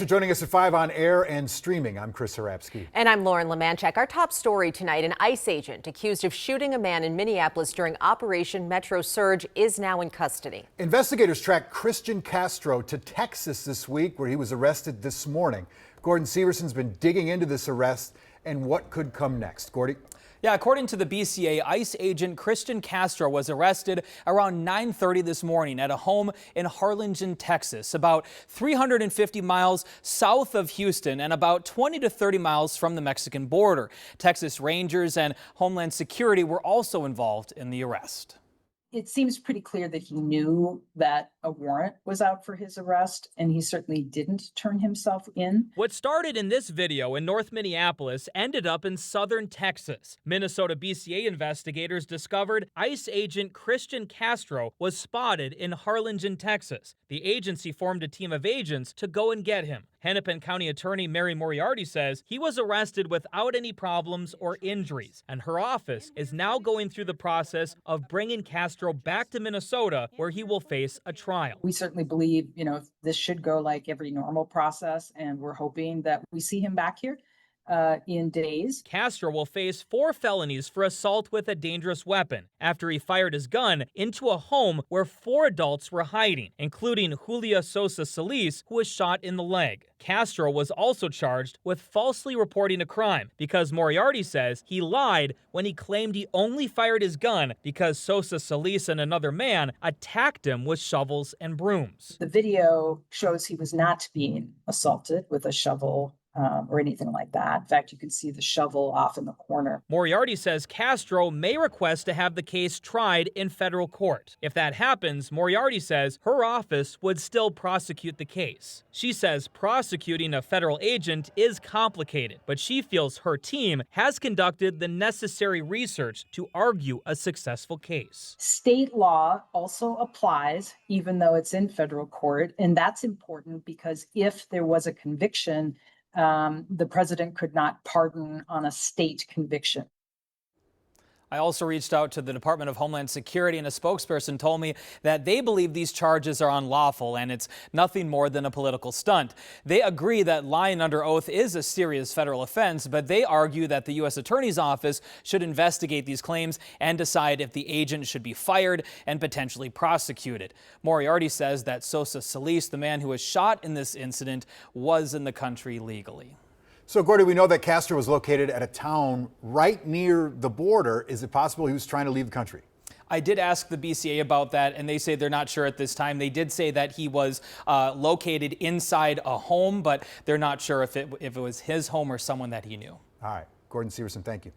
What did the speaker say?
For joining us at 5 on air and streaming, I'm Chris Harapsky. And I'm Lauren Lemanchek. Our top story tonight, an ICE agent accused of shooting a man in Minneapolis during Operation Metro Surge is now in custody. Investigators tracked Christian Castro to Texas this week, where he was arrested this morning. Gordon Severson's been digging into this arrest and what could come next. Gordy? Yeah, according to the BCA, ICE agent Christian Castro was arrested around 9:30 this morning at a home in Harlingen, Texas, about 350 miles south of Houston and about 20 to 30 miles from the Mexican border. Texas Rangers and Homeland Security were also involved in the arrest. It seems pretty clear that he knew that a warrant was out for his arrest, and he certainly didn't turn himself in. What started in this video in North Minneapolis ended up in southern Texas. Minnesota BCA investigators discovered ICE agent Christian Castro was spotted in Harlingen, Texas. The agency formed a team of agents to go and get him. Hennepin County Attorney Mary Moriarty says he was arrested without any problems or injuries, and her office is now going through the process of bringing Castro back to Minnesota, where he will face a trial. We certainly believe, this should go like every normal process, and we're hoping that we see him back here in days. Castro will face 4 felonies for assault with a dangerous weapon after he fired his gun into a home where 4 adults were hiding, including Julia Sosa Solis, who was shot in the leg. Castro was also charged with falsely reporting a crime because Moriarty says he lied when he claimed he only fired his gun because Sosa Solis and another man attacked him with shovels and brooms. The video shows he was not being assaulted with a shovel or anything like that. In fact, you can see the shovel off in the corner. Moriarty says Castro may request to have the case tried in federal court. If that happens, Moriarty says her office would still prosecute the case. She says prosecuting a federal agent is complicated, but she feels her team has conducted the necessary research to argue a successful case. State law also applies, even though it's in federal court, and that's important because if there was a conviction, the president could not pardon on a state conviction. I also reached out to the Department of Homeland Security, and a spokesperson told me that they believe these charges are unlawful and it's nothing more than a political stunt. They agree that lying under oath is a serious federal offense, but they argue that the U.S. Attorney's Office should investigate these claims and decide if the agent should be fired and potentially prosecuted. Moriarty says that Sosa Solis, the man who was shot in this incident, was in the country legally. So, Gordy, we know that Castro was located at a town right near the border. Is it possible he was trying to leave the country? I did ask the BCA about that, and they say they're not sure at this time. They did say that he was located inside a home, but they're not sure if it was his home or someone that he knew. All right. Gordon Severson, thank you.